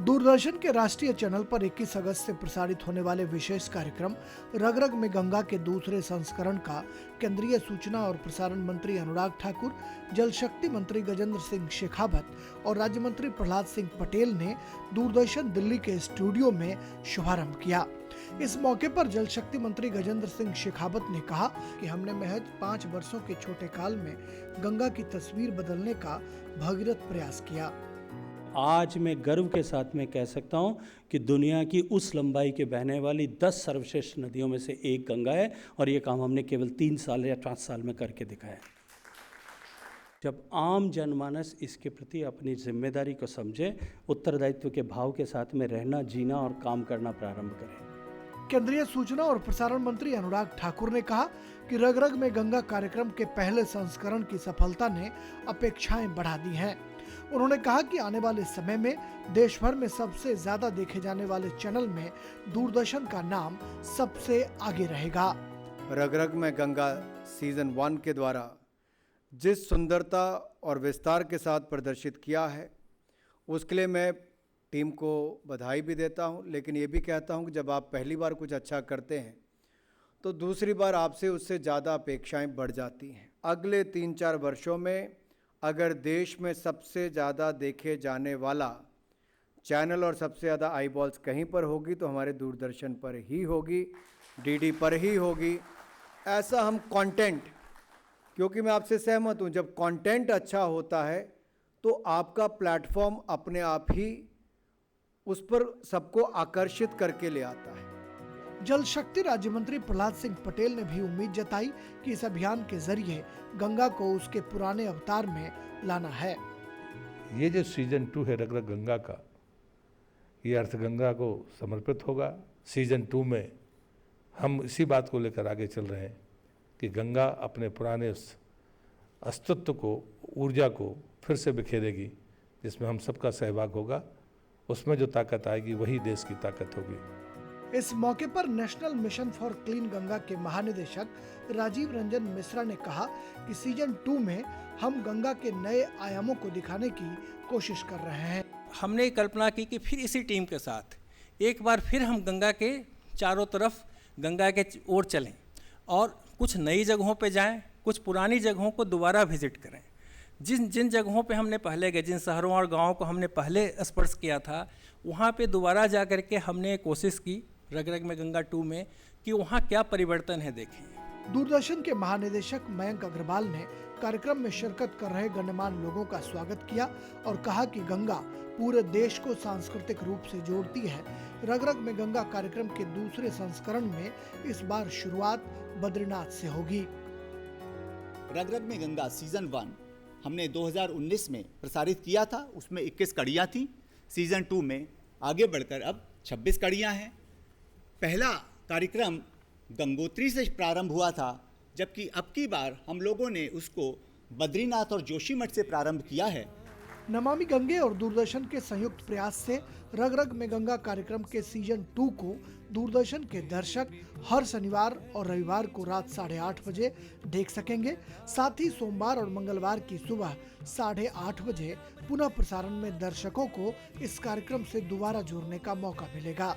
दूरदर्शन के राष्ट्रीय चैनल पर 21 अगस्त से प्रसारित होने वाले विशेष कार्यक्रम रग रग में गंगा के दूसरे संस्करण का केंद्रीय सूचना और प्रसारण मंत्री अनुराग ठाकुर, जल शक्ति मंत्री गजेंद्र सिंह शेखावत और राज्य मंत्री प्रहलाद सिंह पटेल ने दूरदर्शन दिल्ली के स्टूडियो में शुभारंभ किया। इस मौके पर जल शक्ति मंत्री गजेंद्र सिंह शेखावत ने कहा कि हमने महज 5 वर्षों के छोटे काल में गंगा की तस्वीर बदलने का भगीरथ प्रयास किया। आज मैं गर्व के साथ में कह सकता हूं कि दुनिया की उस लंबाई के बहने वाली 10 सर्वश्रेष्ठ नदियों में से एक गंगा है और ये काम हमने केवल 3 साल या 5 साल में करके दिखाया। जब आम जनमानस इसके प्रति अपनी जिम्मेदारी को समझे, उत्तरदायित्व के भाव के साथ में रहना, जीना और काम करना प्रारंभ करें। केंद्रीय सूचना और प्रसारण मंत्री अनुराग ठाकुर ने कहा कि रग रग में गंगा कार्यक्रम के पहले संस्करण की सफलता ने अपेक्षाएं बढ़ा दी हैं। उन्होंने कहा कि आने वाले समय में देश भर में सबसे ज्यादा देखे जाने वाले चैनल में दूरदर्शन का नाम सबसे आगे रहेगा। रग रग में गंगा सीजन 1 के द्वारा जिस सुंदरता और विस्तार के साथ प्रदर्शित किया है, उसके लिए मैं टीम को बधाई भी देता हूं, लेकिन ये भी कहता हूं कि जब आप पहली बार कुछ अच्छा करते हैं तो दूसरी बार आपसे उससे ज़्यादा अपेक्षाएं बढ़ जाती हैं। अगले 3-4 वर्षों में अगर देश में सबसे ज़्यादा देखे जाने वाला चैनल और सबसे ज़्यादा आई बॉल्स कहीं पर होगी तो हमारे दूरदर्शन पर ही होगी, डीडी पर ही होगी। ऐसा हम कंटेंट, क्योंकि मैं आपसे सहमत हूं, जब कंटेंट अच्छा होता है तो आपका प्लेटफॉर्म अपने आप ही उस पर सबको आकर्षित करके ले आता है। जल शक्ति राज्य मंत्री प्रहलाद सिंह पटेल ने भी उम्मीद जताई कि इस अभियान के जरिए गंगा को उसके पुराने अवतार में लाना है। ये जो सीजन 2 है रग रग गंगा का, ये अर्थ गंगा को समर्पित होगा। सीजन 2 में हम इसी बात को लेकर आगे चल रहे हैं कि गंगा अपने पुराने उस अस्तित्व को, ऊर्जा को फिर से बिखेरेगी, जिसमें हम सबका सहभाग होगा। उसमें जो ताकत आएगी वही देश की ताकत होगी। इस मौके पर national mission for clean Ganga के महानिदेशक राजीव रंजन मिश्रा ने कहा कि सीजन 2 में हम गंगा के नए आयामों को दिखाने की कोशिश कर रहे हैं। हमने कल्पना की कि फिर इसी टीम के साथ एक बार फिर हम गंगा के चारों तरफ गंगा के ओर चलें और कुछ नई जगहों पे जाएं, कुछ पुरानी जगहों को दोबारा विजिट करें। जिन जगहों पे हमने पहले गए, जिन शहरों और गाँवों को हमने पहले स्पर्श किया था, वहाँ पे दोबारा जा कर के हमने कोशिश की रग रग में गंगा 2 में कि वहाँ क्या परिवर्तन है देखें। दूरदर्शन के महानिदेशक मयंक अग्रवाल ने कार्यक्रम में शिरकत कर रहे गणमान्य लोगों का स्वागत किया और कहा कि गंगा पूरे देश को सांस्कृतिक रूप से जोड़ती है। रग रग में गंगा कार्यक्रम के दूसरे संस्करण में इस बार शुरुआत बद्रीनाथ से होगी। रग रग में गंगा सीजन 1 हमने 2019 में प्रसारित किया था, उसमें 21 कड़ियाँ थी। सीजन 2 में आगे बढ़कर अब 26 कड़ियाँ हैं। पहला कार्यक्रम गंगोत्री से प्रारंभ हुआ था, जबकि अब की बार हम लोगों ने उसको बद्रीनाथ और जोशीमठ से प्रारंभ किया है। नमामि गंगे और दूरदर्शन के संयुक्त प्रयास से रग रग में गंगा कार्यक्रम के सीजन 2 को दूरदर्शन के दर्शक हर शनिवार और रविवार को रात 8:30 बजे देख सकेंगे। साथ ही सोमवार और मंगलवार की सुबह 8:30 बजे पुनः प्रसारण में दर्शकों को इस कार्यक्रम से दोबारा जुड़ने का मौका मिलेगा।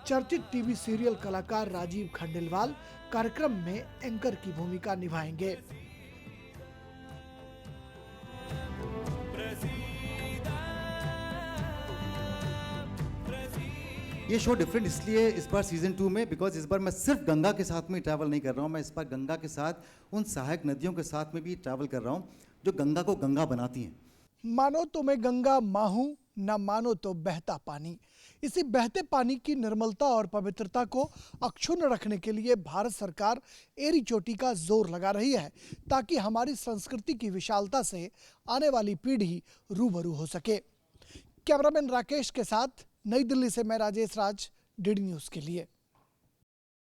चर्चित टीवी सीरियल कलाकार राजीव खंडेलवाल कार्यक्रम में एंकर की भूमिका निभाएंगे। ये शो डिफरेंट इसलिए इस बार सीजन 2 में, बिकॉज इस बार मैं सिर्फ गंगा के साथ में ट्रैवल नहीं कर रहा हूँ। मैं इस बार गंगा के साथ उन सहायक नदियों के साथ में भी ट्रैवल कर रहा हूँ जो गंगा को गंगा बनाती हैं। मानो तो मैं गंगा माँ हूं, न मानो तो बहता पानी। इसी बहते पानी की निर्मलता और पवित्रता को अक्षुण्ण रखने के लिए भारत सरकार एरी चोटी का जोर लगा रही है, ताकि हमारी संस्कृति की विशालता से आने वाली पीढ़ी रूबरू हो सके। कैमरामैन राकेश के साथ नई दिल्ली से मैं राजेश राज, डीडी न्यूज़ के लिए।